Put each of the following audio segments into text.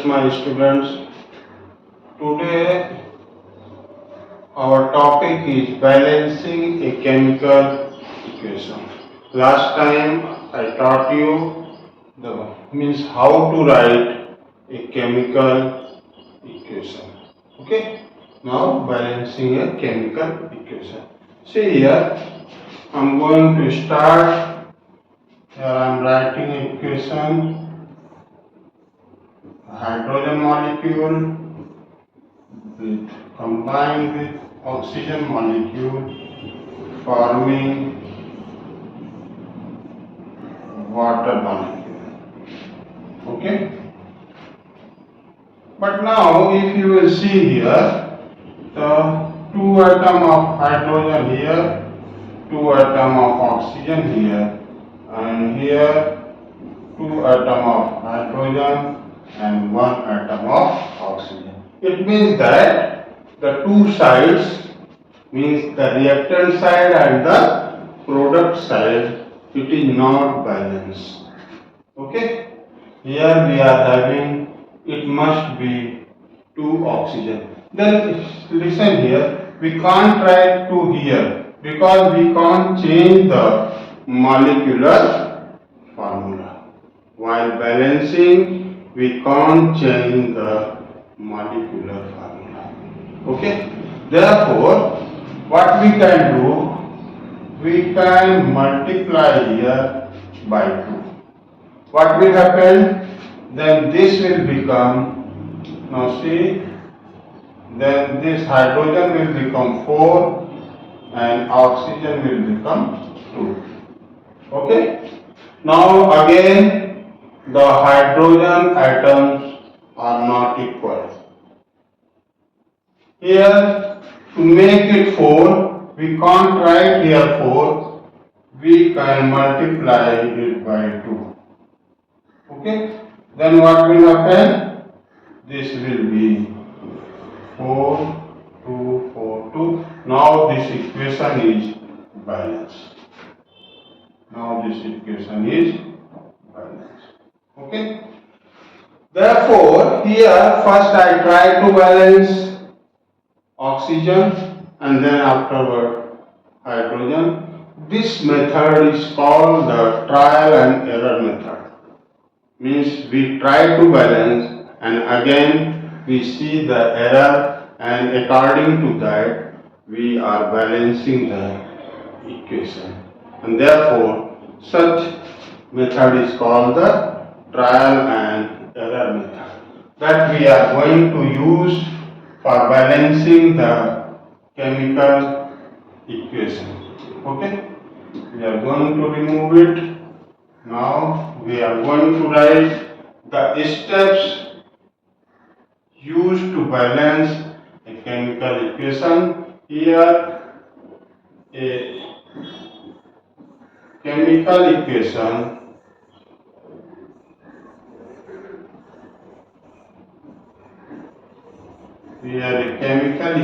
my students. Today our topic is balancing a chemical equation. Last time I taught you the means how to write a chemical equation. Okay? Now balancing a chemical equation. See here, I'm going to start. Here I'm writing equation. Hydrogen molecule with combined with oxygen molecule forming water molecule. Okay? But now if you will see here, the two atom of hydrogen here, two atom of oxygen here, and here two atom of hydrogen and one atom of oxygen. It means that the two sides means the reactant side and the product side, it is not balanced. Okay? Here we are having, it must be 2 oxygen. Then listen here, we can't write 2 here because we can't change the molecular formula. While balancing, we can't change the molecular formula. Okay? Therefore, what we can do, we can multiply here by 2. What will happen? Then this will become, now see, then this hydrogen will become 4 and oxygen will become 2. Okay? Now again, the hydrogen atoms are not equal. Here, to make it 4, we can't write here 4, we can multiply it by 2. Okay? Then what will happen? This will be 4, 2, 4, 2. Now this equation is balanced. Now this equation is balanced. Okay? Therefore, here first I try to balance oxygen and then afterward hydrogen. This method is called the trial and error method. Means we try to balance and again we see the error and according to that we are balancing the equation. And therefore such method is called the trial and error method that we are going to use for balancing the chemical equation. Okay? We are going to remove it. Now we are going to write the steps used to balance a chemical equation. Here a chemical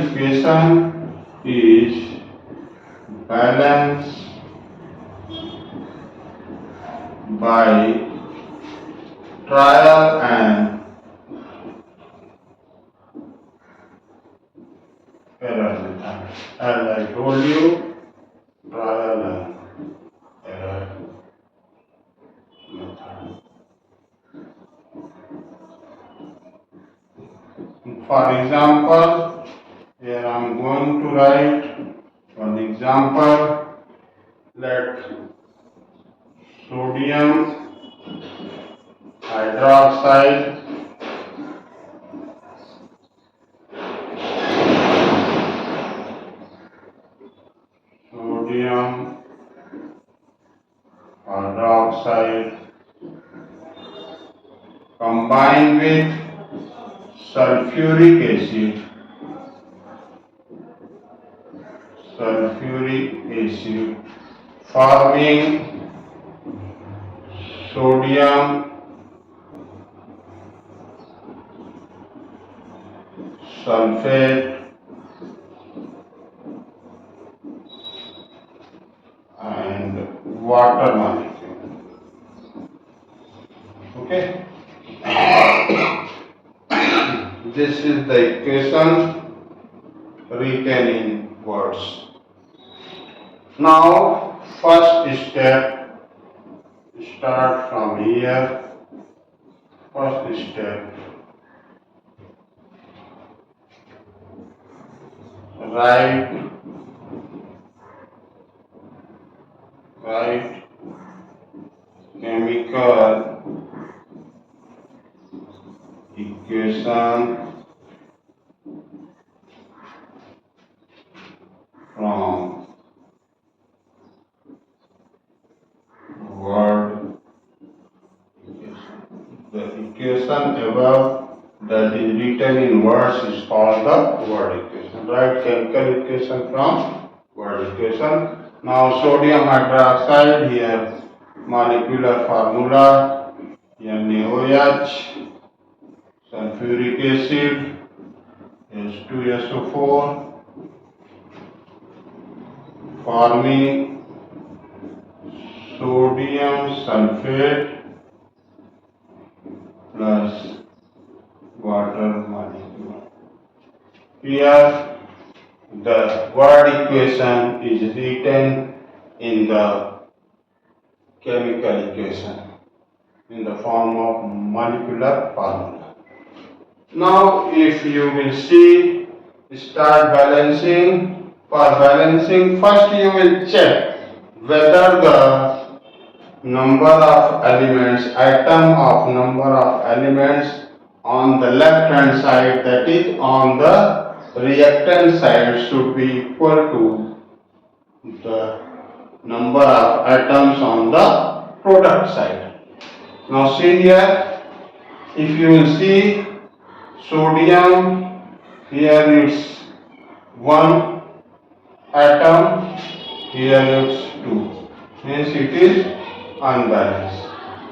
equation is balanced by trial and error method. As I told you, trial and error method. For example, here I am going to write one example. Let sodium hydroxide combined with sulfuric acid forming sodium sulfate and water molecule. Okay. This is the equation written in words. Now, first step, start from here. First step, write chemical equation from word equation. The equation above that is written in words is called the word equation. Write chemical equation from word equation. Now sodium hydroxide here, molecular formula NaOH, sulfuric acid H2SO4, forming sodium sulfate plus water molecule. Here the word equation is written in the chemical equation in the form of molecular formula. Now if you will see, start balancing. For balancing, first you will check whether the number of elements, atom of number of elements on the left hand side, that is on the reactant side, should be equal to the number of atoms on the product side. Now see here, if you will see sodium, here it's 1 atom, here it's 2, means it is unbalanced.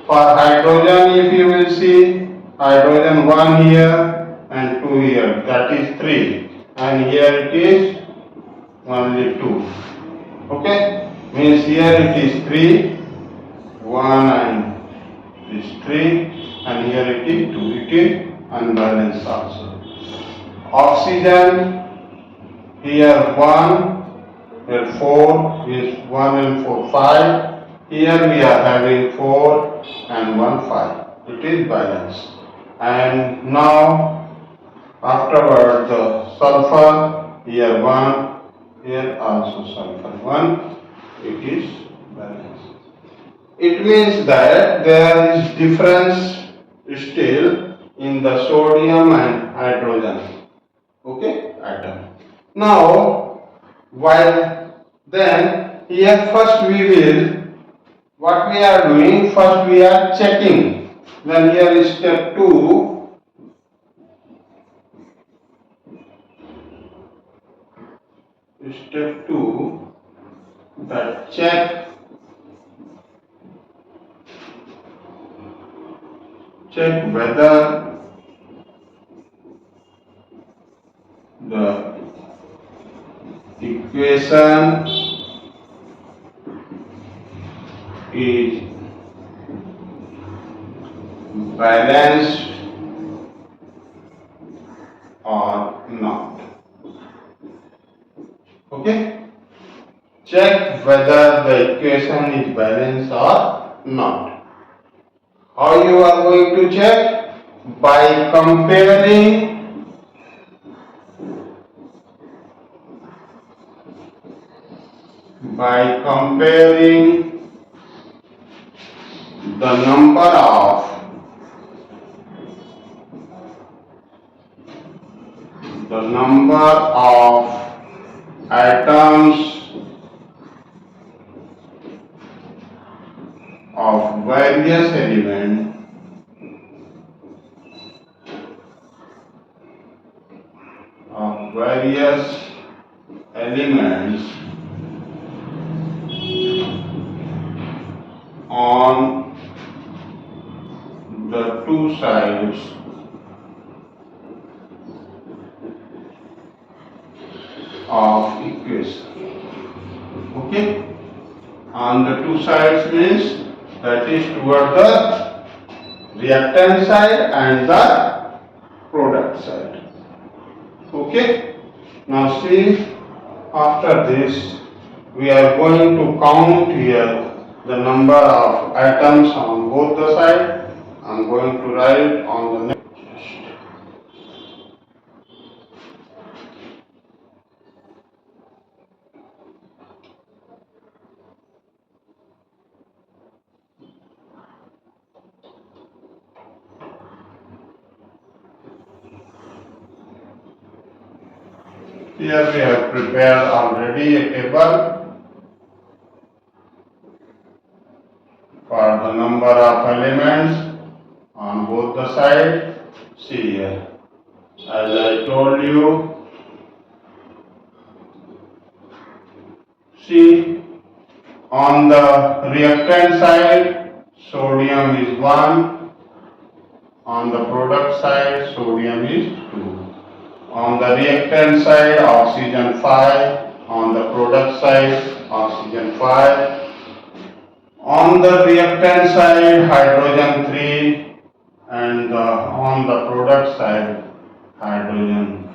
For hydrogen, if you will see, hydrogen 1 here and 2 here, that is 3, and here it is only 2. Okay, means here it is 3, 1 and this 3, and here it is 2. It is unbalanced also. Oxygen, here 1, here 4, means 1 and 4, 5. Here we are having 4 and 1, 5. It is balanced. And now, afterward, the sulfur, here 1, here also sulfur 1. It is balanced. It means that there is difference still in the sodium and hydrogen, okay, atom. Now, while then here first we will, what we are doing, first we are checking. Then here is step 2. Step 2, that check whether the equation is balanced or not. Okay? Check whether the equation is balanced or not. How you are going to check? By comparing the number of atoms of various elements on the two sides of equation. Okay? On the two sides means that is toward the reactant side and the product side. Okay. Now see, after this we are going to count here the number of atoms on both the sides. I am going to write on the next. Here we have prepared already a table for the number of elements on both the sides. See here, as I told you, see, on the reactant side sodium is 1, on the product side sodium is 2. On the reactant side oxygen 5, on the product side oxygen 5. On the reactant side hydrogen 3, and on the product side hydrogen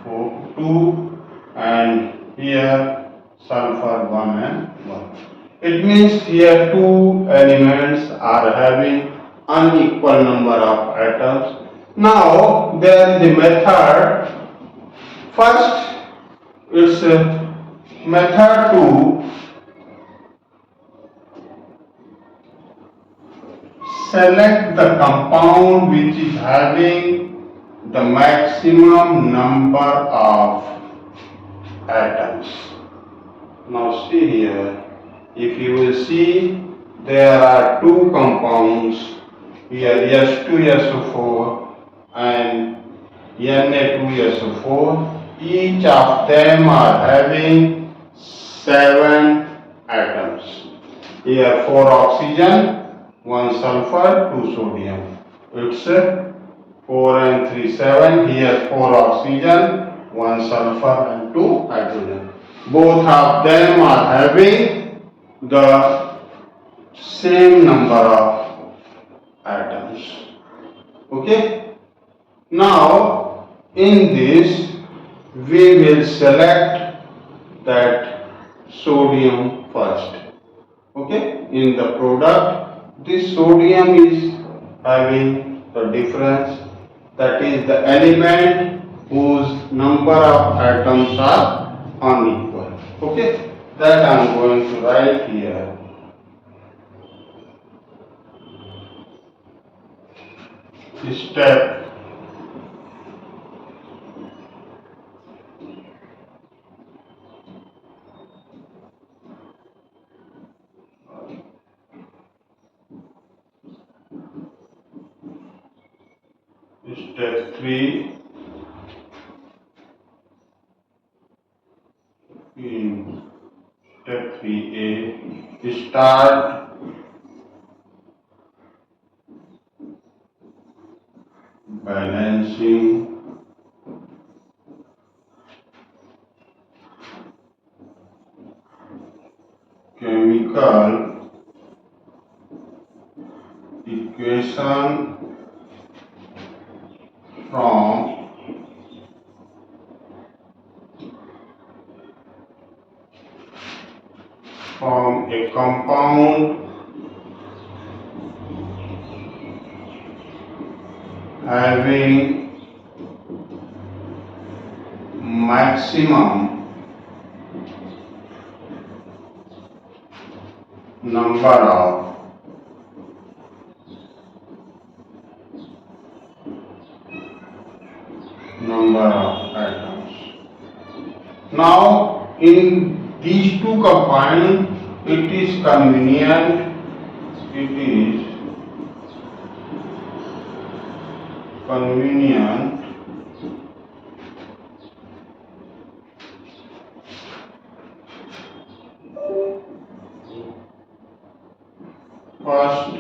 2, and here sulfur 1 and 1. It means here two elements are having unequal number of atoms. Now there is a method. First, it's a method to select the compound which is having the maximum number of atoms. Now see here, if you will see, there are two compounds here, S2SO4 and Na2SO4. Each of them are having 7 atoms. Here 4 oxygen, 1 sulfur, 2 sodium. It's 4 and 3, 7. Here 4 oxygen, 1 sulfur and 2 hydrogen. Both of them are having the same number of atoms. Okay? Now, in this, we will select that sodium first. Okay? In the product, this sodium is having the difference, that is the element whose number of atoms are unequal. Okay? That I am going to write here. Step Step 3, in step 3A, start balancing chemical equation from a compound having maximum number of atoms. Now in these two compounds it is convenient first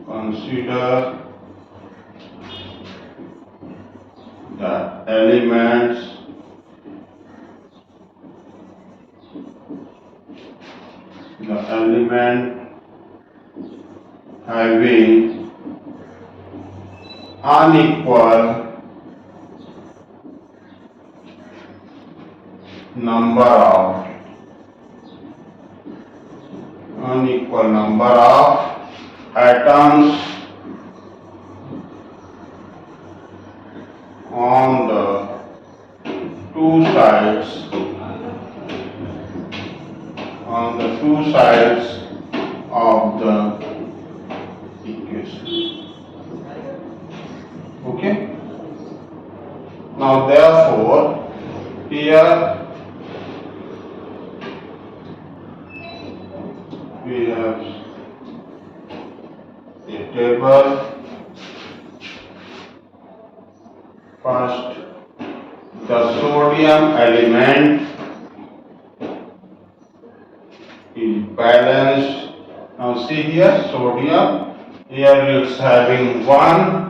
consider the elements having unequal number of atoms on the two sides of the equation. Okay. Now therefore here we have a table. First, the sodium element is balanced. Now see here, sodium. Here it's having one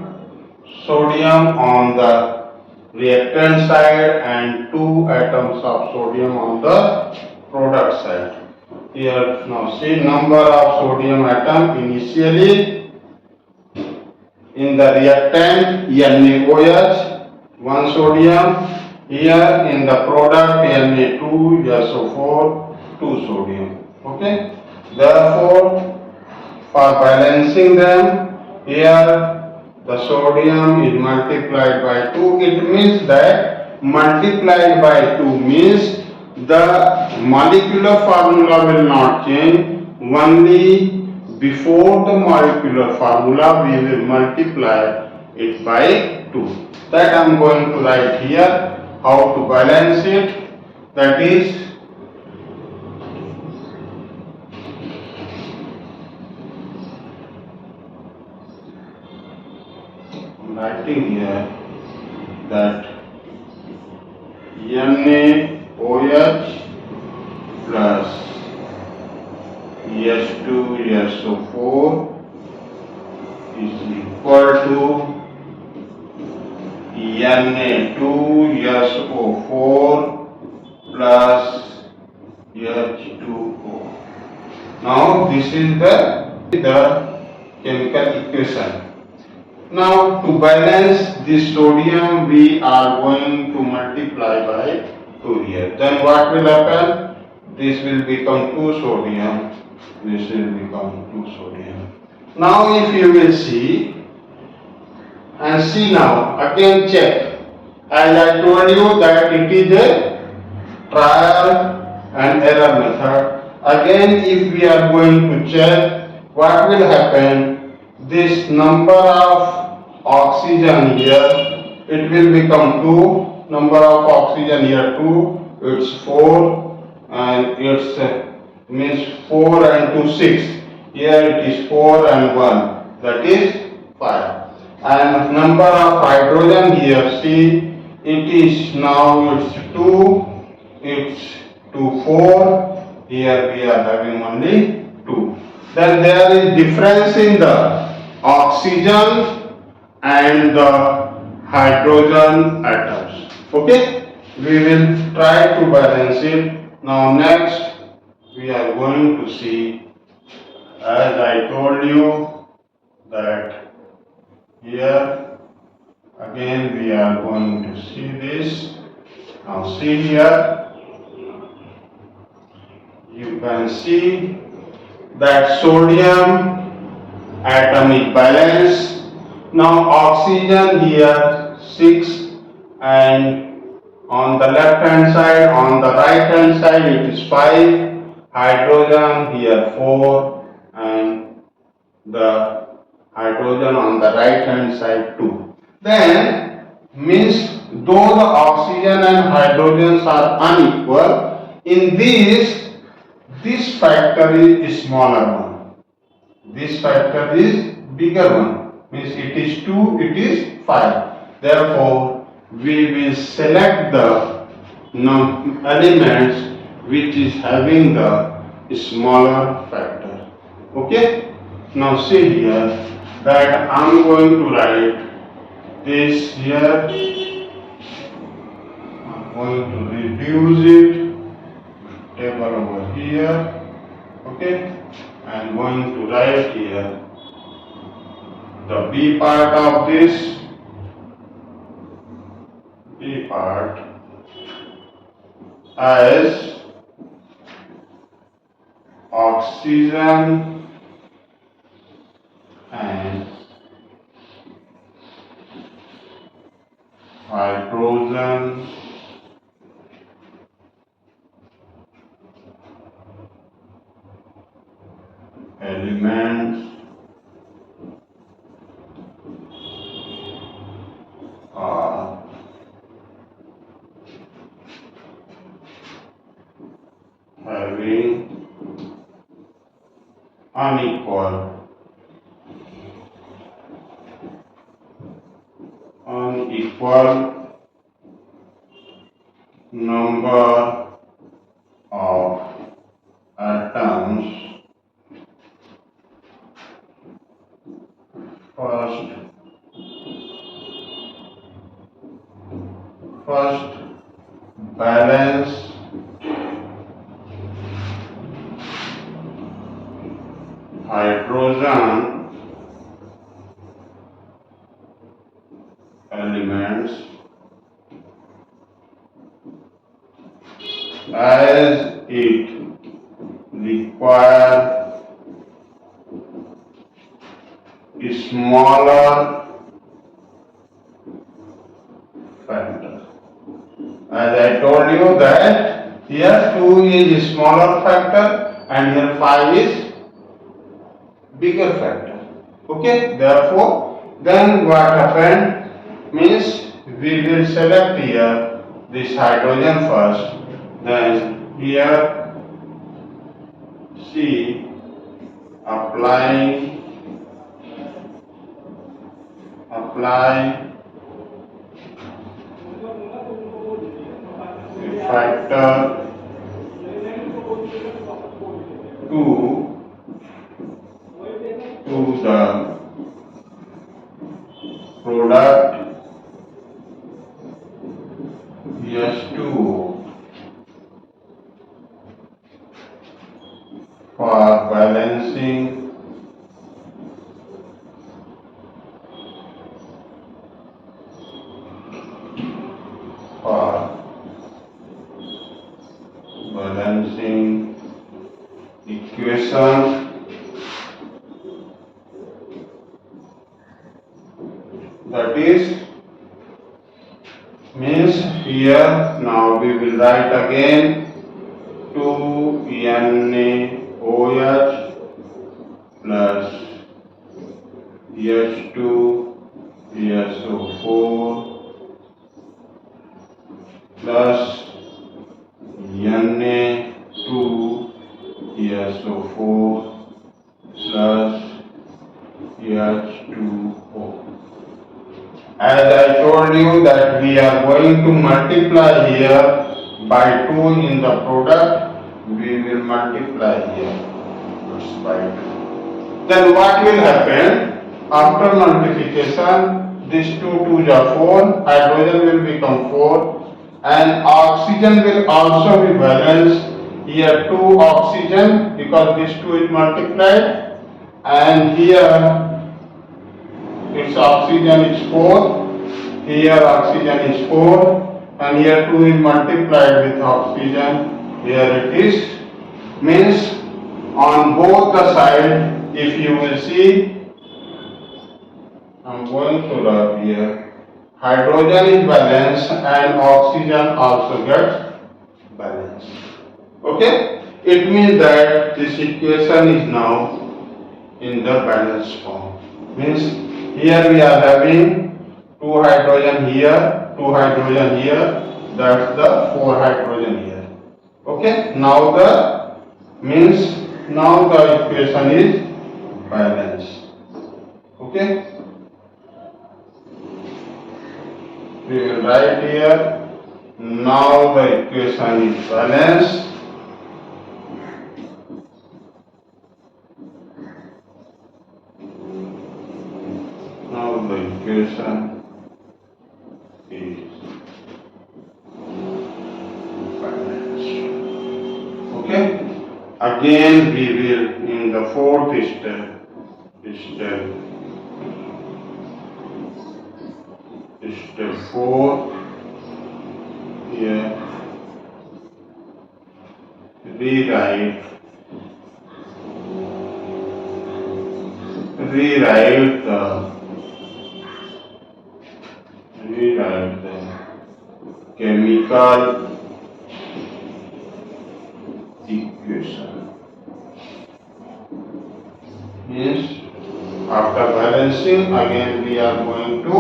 sodium on the reactant side and two atoms of sodium on the product side. Here now see number of sodium atom initially in the reactant NaOH, one sodium. Here in the product Na2SO4, two sodium. Okay. Therefore, for balancing them, here the sodium is multiplied by 2. It means that multiplied by 2 means the molecular formula will not change. Only before the molecular formula we will multiply it by 2. That I am going to write here. How to balance it? That is writing here that NaOH plus H2SO4 is equal to Na2SO4 plus H2O. Now this is the chemical equation. Now to balance this sodium we are going to multiply by 2 here. Then what will happen? This will become 2 sodium. This will become 2 sodium. Now if you will see and see now, again check. As I told you that it is a trial and error method. Again if we are going to check, what will happen? This number of oxygen here, it will become 2. Number of oxygen here 2, it's 4, and it's means 4 and 2 6. Here it is 4 and 1, that is 5. And number of hydrogen here, see, it is now it's 2, it's 2 4. Here we are having only 2. Then there is difference in the oxygen and the hydrogen atoms. Okay, we will try to balance it. Now next we are going to see, as I told you, that here again we are going to see this. Now see here, you can see that sodium atom is balanced. Now oxygen here 6, and on the left hand side, on the right hand side it is 5. Hydrogen here 4, and the hydrogen on the right hand side 2. Then means though the oxygen and hydrogens are unequal, in this factor is smaller one. This factor is bigger one. Means it is 2, it is 5. Therefore, we will select the elements which is having the smaller factor. Okay? Now see here that I am going to write this here. I am going to reduce it. Table over here. Okay? I am going to write here the B part of this part as oxygen and hydrogen elements are having unequal number of atoms. First balance hydrogen elements as it requires a smaller factor. As I told you that here 2 is a smaller factor and here 5 is bigger factor. Okay, therefore then what happened means we will select here this hydrogen first, then here C apply a factor 2 to the product S2 for balancing equation, that is means here now we will write again 2NaOH plus H2SO4 plus Na2SO4 plus H2O. As I told you that we are going to multiply here by 2 in the product, we will multiply here. It's by 2. Then what will happen? After multiplication, this 2 2s are 4, hydrogen will become 4 and oxygen will also be balanced. Here 2 oxygen because this 2 is multiplied and here its oxygen is 4, here oxygen is 4 and here 2 is multiplied with oxygen, here it is, means on both the sides if you will see, I am going to rub here, hydrogen is balanced and oxygen also gets balanced. Okay, it means that this equation is now in the balanced form, means here we are having 2 hydrogen here, 2 hydrogen here, that's the 4 hydrogen here. Okay, now the equation is balanced. Okay, we will write here, now the equation is balanced. Now the equation is balanced. Okay, again we will in the fourth step step 4 here rewrite the chemical equation. Means after balancing again we are going to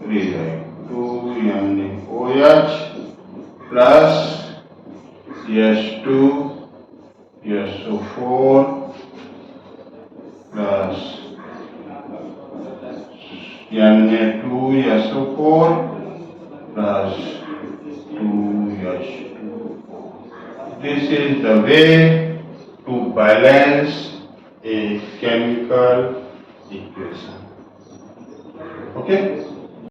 rewrite 2NaOH plus S2 SO4 plus Na2SO4 plus 2H2. This is the way to balance a chemical equation. Okay?